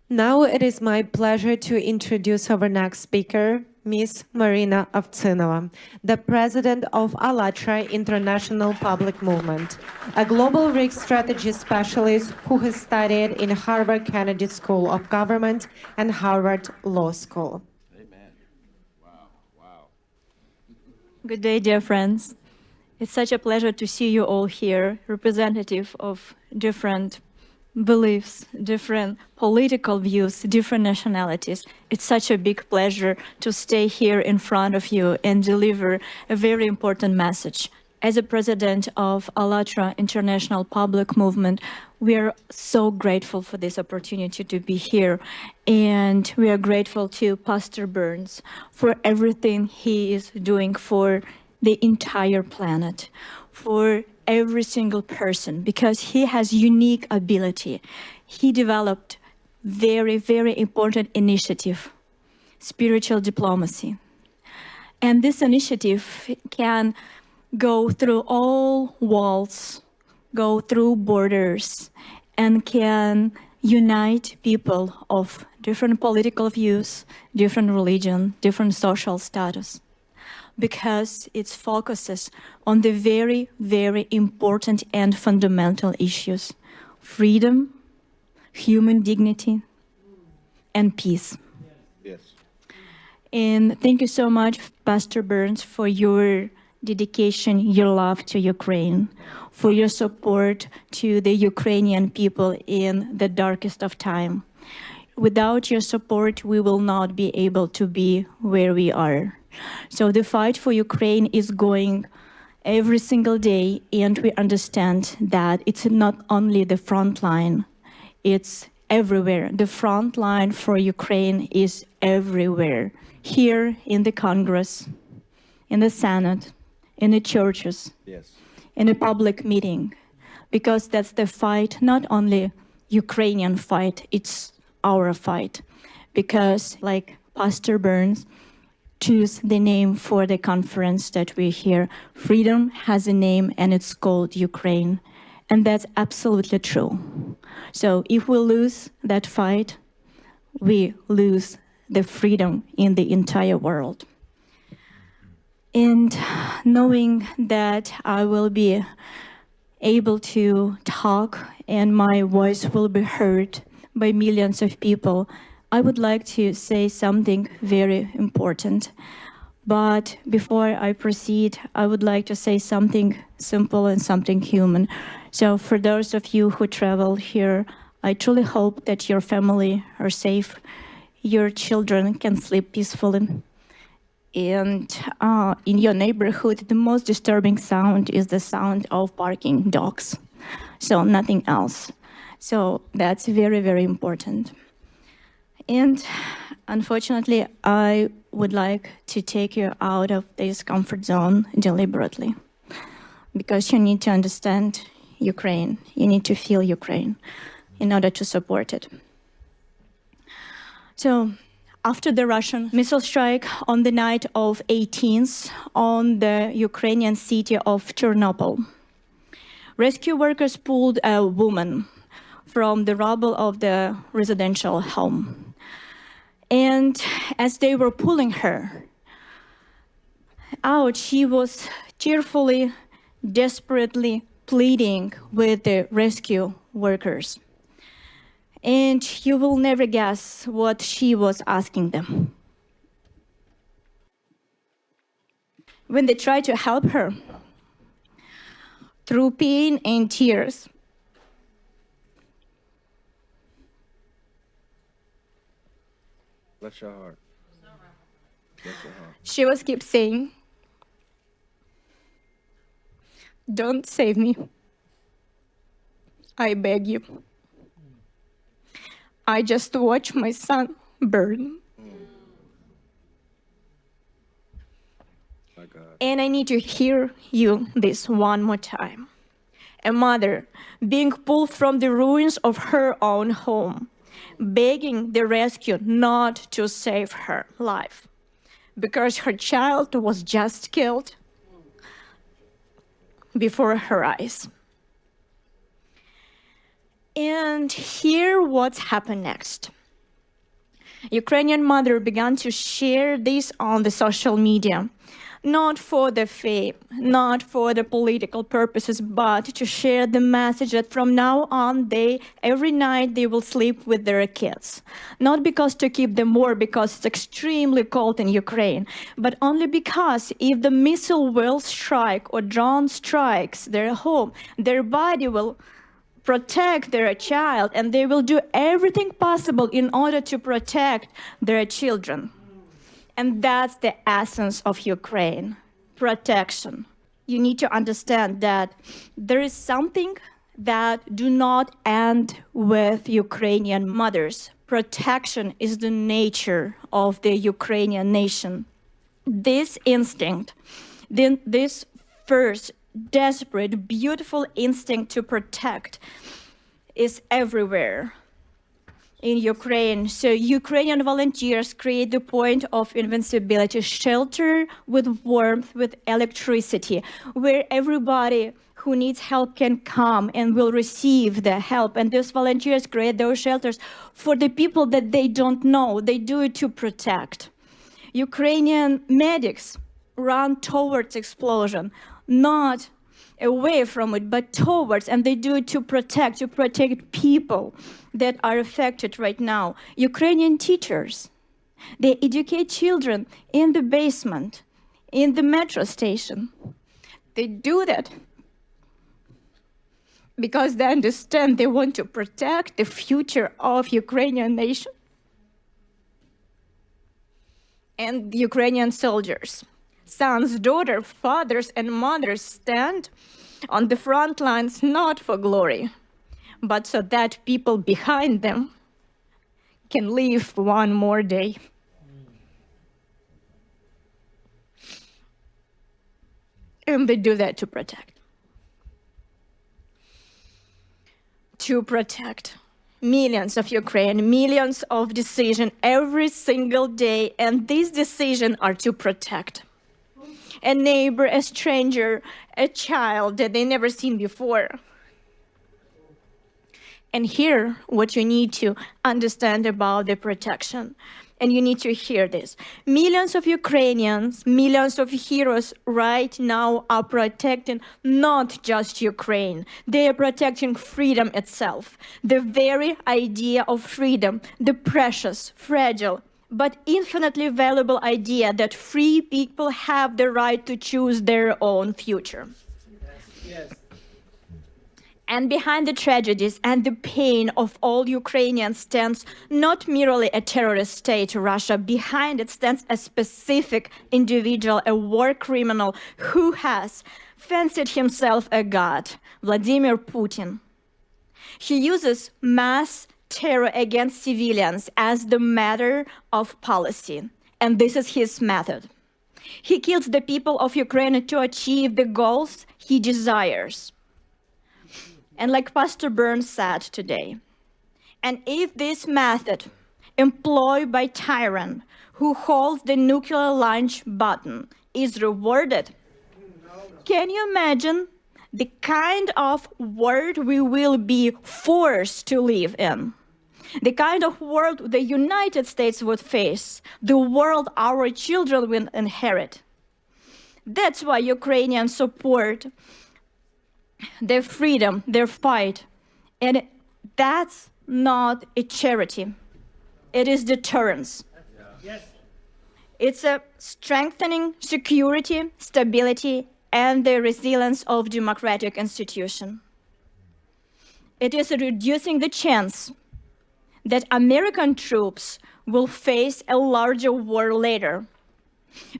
Now it is my pleasure to introduce our next speaker, Ms. Maryna Ovtsynova, the president of ALLATRA International Public Movement, a global risk strategy specialist who has studied in Harvard Kennedy School of Government and Harvard Law School. Amen. Wow, wow. Good day, dear friends. It's such a pleasure to see you all here, representative of different beliefs, different political views, different nationalities. It's such a big pleasure to stay here in front of you and deliver a very important message. As a president of ALLATRA International Public Movement, we are so grateful for this opportunity to be here. And we are grateful to Pastor Burns for everything he is doing for the entire planet, for every single person, because he has unique ability. He developed very, very important initiative, spiritual diplomacy. And this initiative can go through all walls, go through borders, and can unite people of different political views, different religion, different social status, because it focuses on the very, very important and fundamental issues: freedom, human dignity, and peace. Yes. And thank you so much, Pastor Burns, for your dedication, your love to Ukraine, for your support to the Ukrainian people in the darkest of time. Without your support, we will not be able to be where we are. So the fight for Ukraine is going every single day, and we understand that it's not only the front line, it's everywhere. The front line for Ukraine is everywhere. Here in the Congress, in the Senate, in the churches, Yes. in a public meeting, because that's the fight, not only Ukrainian fight, it's our fight. Because like Pastor Burns choose the name for the conference that we're here, freedom has a name and it's called Ukraine. And that's absolutely true. So if we lose that fight, we lose the freedom in the entire world. And knowing that I will be able to talk and my voice will be heard by millions of people, I would like to say something very important. But before I proceed, I would like to say something simple and something human. So for those of you who travel here, I truly hope that your family are safe, your children can sleep peacefully. And in your neighborhood, the most disturbing sound is the sound of barking dogs. So nothing else. So that's very, very important. And unfortunately, I would like to take you out of this comfort zone deliberately, because you need to understand Ukraine. You need to feel Ukraine in order to support it. So after the Russian missile strike on the night of 18th on the Ukrainian city of Chernobyl, rescue workers pulled a woman from the rubble of the residential home. And as they were pulling her out, she was tearfully, desperately pleading with the rescue workers. And you will never guess what she was asking them. When they tried to help her, through pain and tears, Bless your heart. Bless your heart. she was keep saying, "Don't save me. I beg you. I just watch my son burn. My God. And I need to hear you this one more time. A mother being pulled from the ruins of her own home, begging the rescue not to save her life because her child was just killed before her eyes. And here what's happened next. Ukrainian mother began to share this on the social media, not for the fame, not for the political purposes, but to share the message that from now on, every night they will sleep with their kids. Not because to keep them warm, because it's extremely cold in Ukraine, but only because if the missile will strike or drone strikes their home, their body will protect their child, and they will do everything possible in order to protect their children. And that's the essence of Ukraine, protection. You need to understand that there is something that do not end with Ukrainian mothers. Protection is the nature of the Ukrainian nation. This instinct, this first desperate, beautiful instinct to protect is everywhere in Ukraine. So Ukrainian volunteers create the point of invincibility, shelter with warmth, with electricity, where everybody who needs help can come and will receive the help. And those volunteers create those shelters for the people that they don't know. They do it to protect. Ukrainian medics run towards explosion, not away from it, but towards, and they do it to protect people that are affected right now. Ukrainian teachers, they educate children in the basement, in the metro station. They do that because they understand they want to protect the future of Ukrainian nation and Ukrainian soldiers. Sons, daughters, fathers, and mothers stand on the front lines not for glory, but so that people behind them can live one more day. And they do that to protect. To protect millions of Ukraine, millions of decisions every single day, and these decisions are to protect a neighbor, a stranger, a child that they never seen before. And here, what you need to understand about the protection, and you need to hear this. Millions of Ukrainians, millions of heroes right now are protecting not just Ukraine. They are protecting freedom itself. The very idea of freedom, the precious, fragile, but infinitely valuable idea that free people have the right to choose their own future. Yes. And behind the tragedies and the pain of all Ukrainians stands not merely a terrorist state, Russia. Behind it stands a specific individual, a war criminal who has fancied himself a god, Vladimir Putin. He uses mass terror against civilians as the matter of policy, and this is his method. He kills the people of Ukraine to achieve the goals he desires. And like Pastor Burns said today, and if this method employed by tyrant who holds the nuclear launch button is rewarded, can you imagine the kind of world we will be forced to live in? The kind of world the United States would face, the world our children will inherit. That's why Ukrainians support their freedom, their fight. And that's not a charity. It is deterrence. Yes. It's a strengthening security, stability, and the resilience of democratic institutions. It is reducing the chance that American troops will face a larger war later,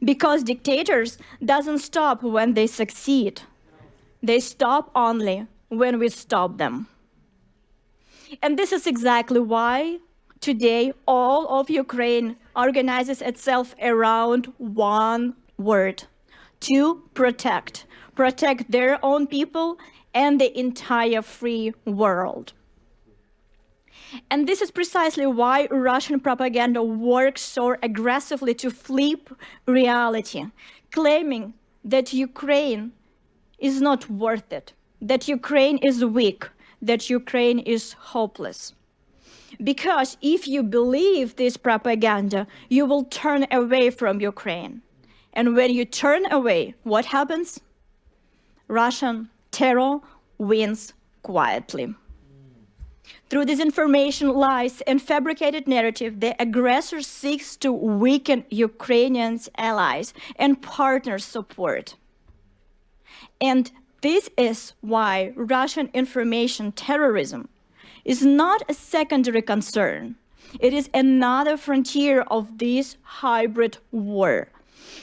because dictators doesn't stop when they succeed. They stop only when we stop them. And this is exactly why today all of Ukraine organizes itself around one word: to protect. Protect their own people and the entire free world. And this is precisely why Russian propaganda works so aggressively to flip reality, claiming that Ukraine is not worth it, that Ukraine is weak, that Ukraine is hopeless. Because if you believe this propaganda, you will turn away from Ukraine. And when you turn away, what happens? Russian terror wins quietly. Through disinformation, lies, and fabricated narrative, the aggressor seeks to weaken Ukrainians' allies and partners' support. And this is why Russian information terrorism is not a secondary concern. It is another frontier of this hybrid war.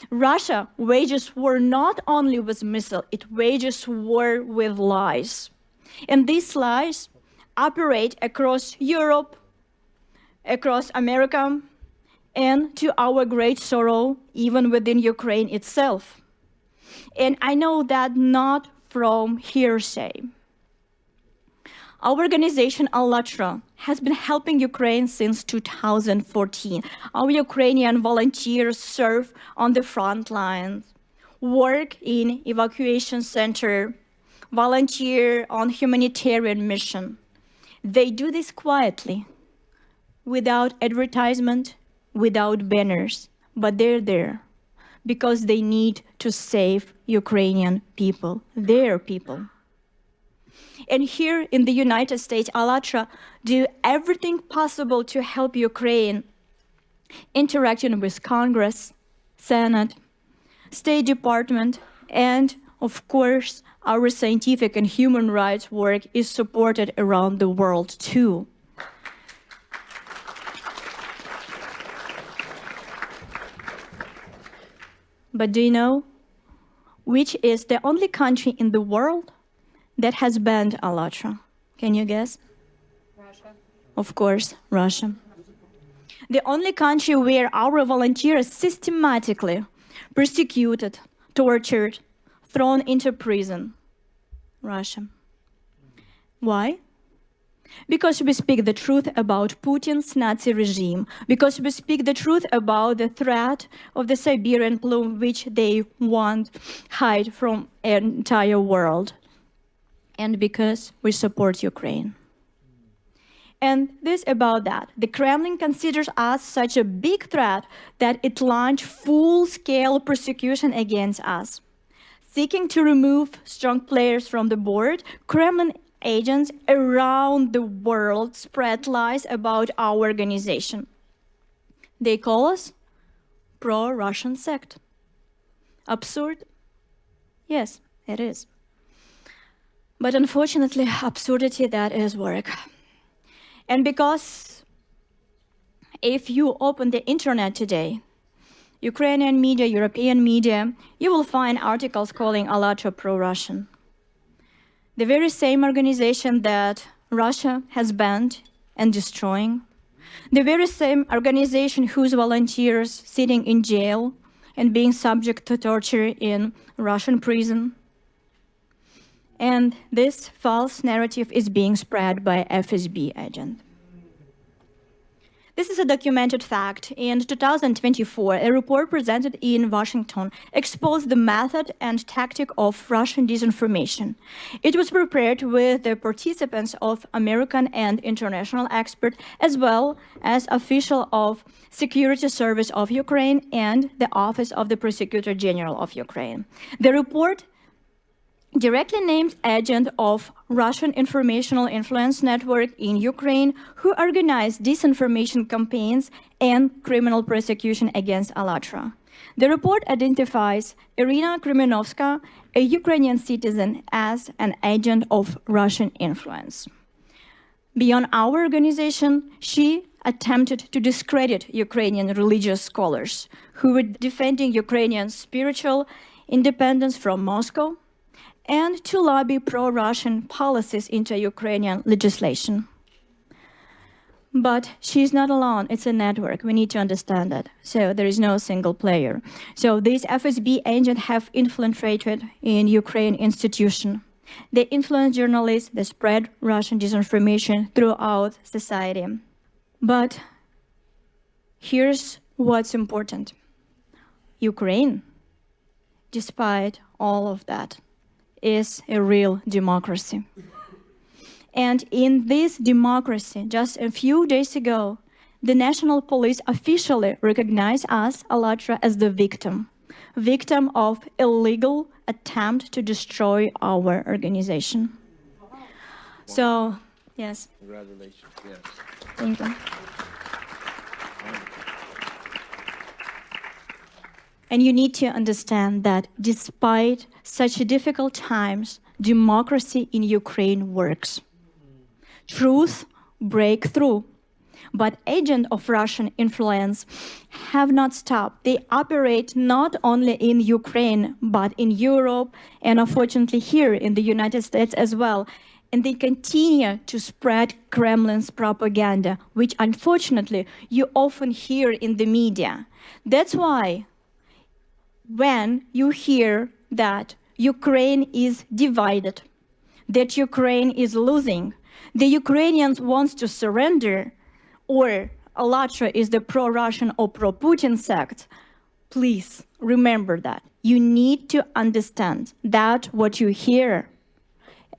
Russia wages war not only with missiles, it wages war with lies. And these lies operate across Europe, across America, and to our great sorrow, even within Ukraine itself. And I know that not from hearsay. Our organization, ALLATRA, has been helping Ukraine since 2014. Our Ukrainian volunteers serve on the front lines, work in evacuation center, volunteer on humanitarian mission. They do this quietly, without advertisement, without banners, but they're there because they need to save Ukrainian people, their people. And here in the United States, ALLATRA do everything possible to help Ukraine, interacting with Congress, Senate, State Department, and of course, our scientific and human rights work is supported around the world too. But do you know which is the only country in the world that has banned ALLATRA? Can you guess? Russia. Of course, Russia. The only country where our volunteers systematically persecuted, tortured, thrown into prison. Russia. Why? Because we speak the truth about Putin's Nazi regime, because we speak the truth about the threat of the Siberian plume, which they want hide from the entire world, and because we support Ukraine. And this about that. The Kremlin considers us such a big threat that it launched full-scale persecution against us. Seeking to remove strong players from the board, Kremlin agents around the world spread lies about our organization. They call us pro-Russian sect. Absurd? Yes, it is. But unfortunately, absurdity, that is work. And because if you open the internet today, Ukrainian media, European media, you will find articles calling ALLATRA pro-Russian. The very same organization that Russia has banned and destroying. The very same organization whose volunteers sitting in jail and being subject to torture in Russian prison. And this false narrative is being spread by FSB agent. This is a documented fact. In 2024, a report presented in Washington exposed the method and tactic of Russian disinformation. It was prepared with the participants of American and international experts, as well as officials of Security Service of Ukraine and the Office of the Prosecutor General of Ukraine. The report directly named agent of Russian informational influence network in Ukraine who organized disinformation campaigns and criminal prosecution against ALLATRA. The report identifies Irina Krymenovska, a Ukrainian citizen, as an agent of Russian influence. Beyond our organization, she attempted to discredit Ukrainian religious scholars who were defending Ukrainian spiritual independence from Moscow, and to lobby pro-Russian policies into Ukrainian legislation. But she's not alone, it's a network, we need to understand that. So there is no single player. So these FSB agents have infiltrated in Ukraine institution. They influence journalists, they spread Russian disinformation throughout society. But here's what's important. Ukraine, despite all of that, is a real democracy. And in this democracy, just a few days ago, the national police officially recognized us, ALLATRA, as the victim of illegal attempt to destroy our organization. So, yes, Congratulations. Yes. thank you. And you need to understand that despite such difficult times, democracy in Ukraine works. Truth break through. But agents of Russian influence have not stopped. They operate not only in Ukraine, but in Europe, and unfortunately here in the United States as well. And they continue to spread Kremlin's propaganda, which unfortunately you often hear in the media. That's why when you hear that Ukraine is divided, that Ukraine is losing, the Ukrainians want to surrender, or ALLATRA is the pro-Russian or pro-Putin sect, please remember that. You need to understand that what you hear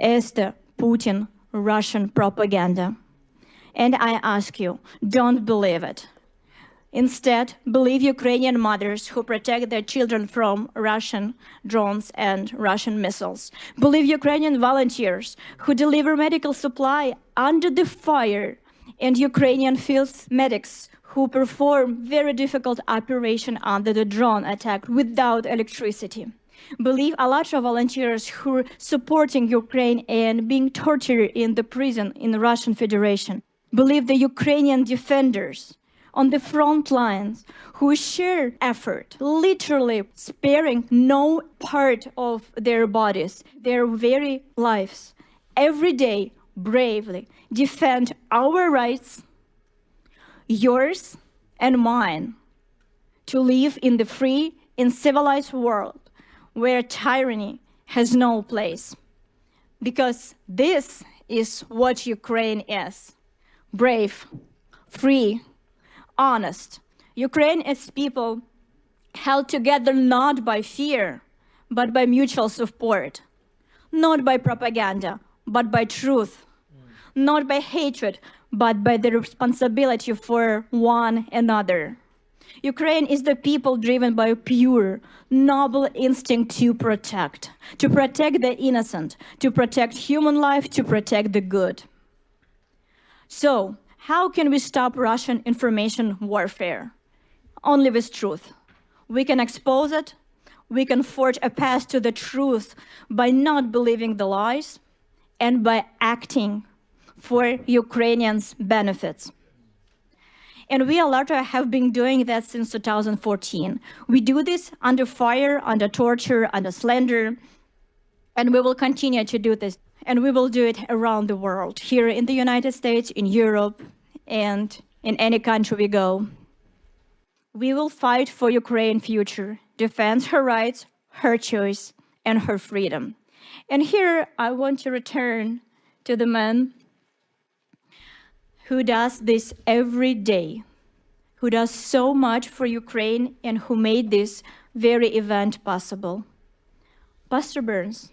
is the Putin Russian propaganda. And I ask you, don't believe it. Instead, believe Ukrainian mothers who protect their children from Russian drones and Russian missiles. Believe Ukrainian volunteers who deliver medical supply under the fire, and Ukrainian field medics who perform very difficult operation under the drone attack without electricity. Believe ALLATRA volunteers who are supporting Ukraine and being tortured in the prison in the Russian Federation. Believe the Ukrainian defenders on the front lines who share effort, literally sparing no part of their bodies, their very lives, every day bravely defend our rights, yours and mine, to live in the free and civilized world where tyranny has no place. Because this is what Ukraine is: brave, free, honest. Ukraine is people held together not by fear, but by mutual support, not by propaganda, but by truth, not by hatred, but by the responsibility for one another. Ukraine is the people driven by a pure, noble instinct to protect the innocent, to protect human life, to protect the good. So, how can we stop Russian information warfare? Only with truth. We can expose it, we can forge a path to the truth by not believing the lies and by acting for Ukrainians' benefits. And we, ALLATRA, have been doing that since 2014. We do this under fire, under torture, under slander, and we will continue to do this. And we will do it around the world, here in the United States, in Europe, and in any country we go. We will fight for Ukraine's future, defend her rights, her choice, and her freedom. And here I want to return to the man who does this every day, who does so much for Ukraine and who made this very event possible. Pastor Burns,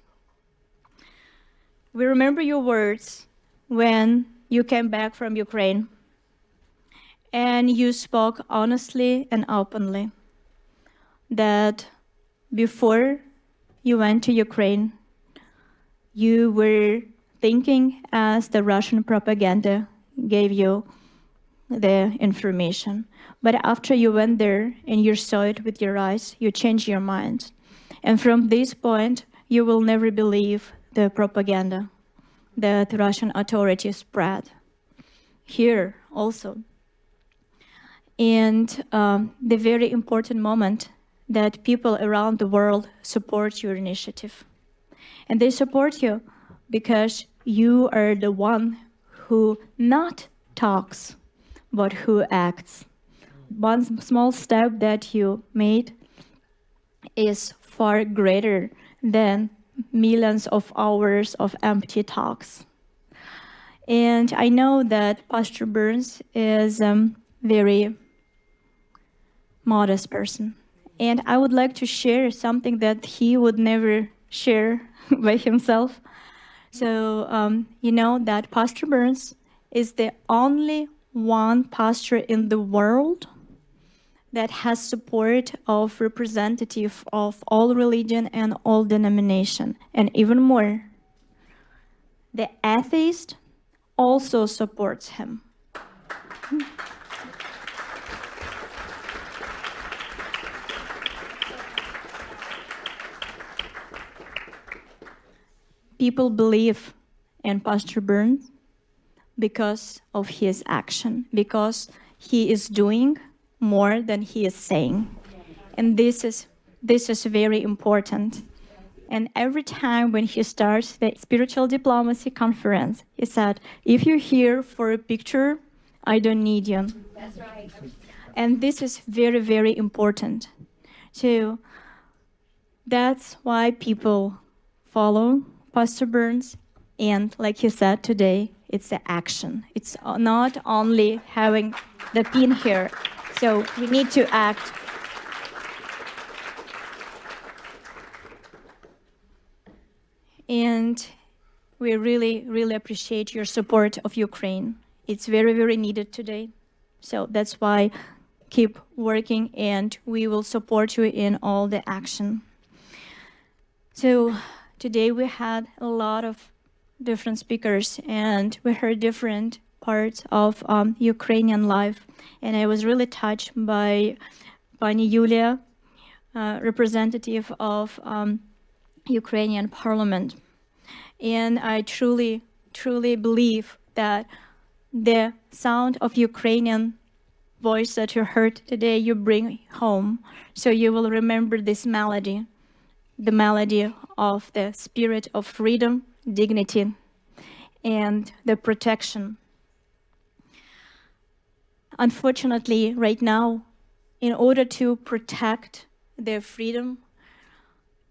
we remember your words when you came back from Ukraine and you spoke honestly and openly that before you went to Ukraine, you were thinking as the Russian propaganda gave you the information. But after you went there and you saw it with your eyes, you changed your mind. And from this point, you will never believe the propaganda that Russian authorities spread. Here also. And the very important moment that people around the world support your initiative. And they support you because you are the one who not talks, but who acts. One small step that you made is far greater than millions of hours of empty talks. And I know that Pastor Burns is a very modest person. And I would like to share something that he would never share by himself. So you know that Pastor Burns is the only one pastor in the world that has support of representative of all religion and all denomination. And even more, the atheist also supports him. People believe in Pastor Burns because of his action, because he is doing more than he is saying. And this is very important. And every time when he starts the spiritual diplomacy conference, he said, if you're here for a picture, I don't need you. That's right. And this is very, very important. So that's why people follow Pastor Burns. And like he said today, it's the action. It's not only having the pin here. So we need to act. And we really, really appreciate your support of Ukraine. It's very, very needed today. So that's why keep working and we will support you in all the action. So today we had a lot of different speakers and we heard different parts of Ukrainian life. And I was really touched by Pani Yulia, representative of Ukrainian parliament. And I truly, truly believe that the sound of Ukrainian voice that you heard today, you bring home. So you will remember this melody, the melody of the spirit of freedom, dignity, and the protection. Unfortunately, right now, in order to protect their freedom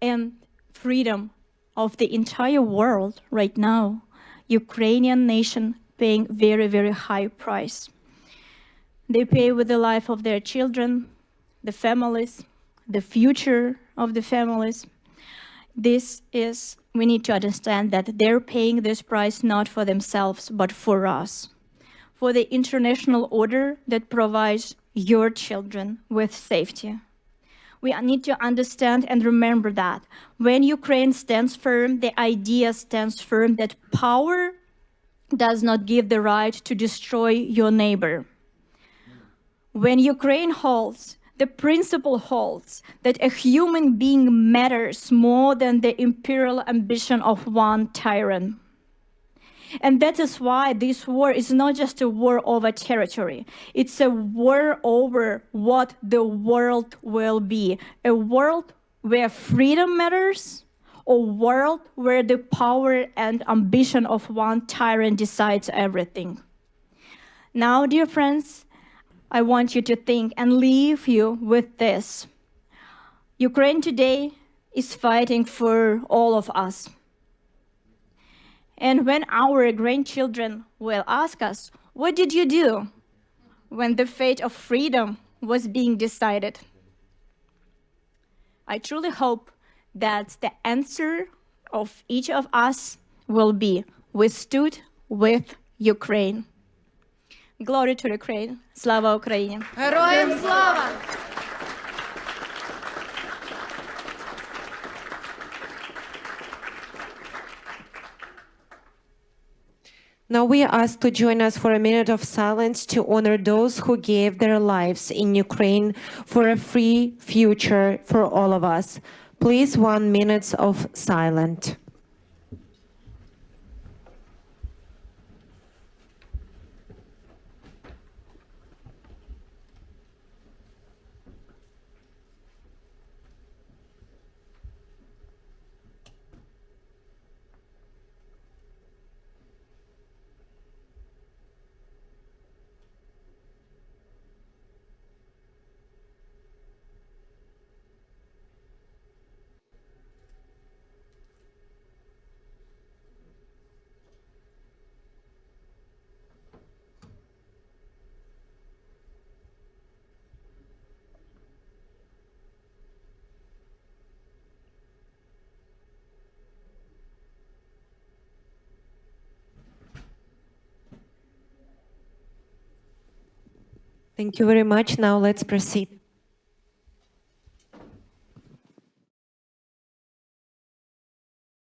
and freedom of the entire world right now, Ukrainian nation paying very, very high price. They pay with the life of their children, the families, the future of the families. We need to understand that they're paying this price not for themselves, but for us, for the international order that provides your children with safety. We need to understand and remember that when Ukraine stands firm, the idea stands firm that power does not give the right to destroy your neighbor. When Ukraine holds, the principle holds that a human being matters more than the imperial ambition of one tyrant. And that is why this war is not just a war over territory. It's a war over what the world will be. A world where freedom matters, a world where the power and ambition of one tyrant decides everything. Now, dear friends, I want you to think and leave you with this. Ukraine today is fighting for all of us. And when our grandchildren will ask us, what did you do when the fate of freedom was being decided? I truly hope that the answer of each of us will be, we stood with Ukraine. Glory to Ukraine. Slava Україні. Героям слава! Now we are asked to join us for a minute of silence to honor those who gave their lives in Ukraine for a free future for all of us. Please, 1 minute of silence. Thank you very much. Now let's proceed.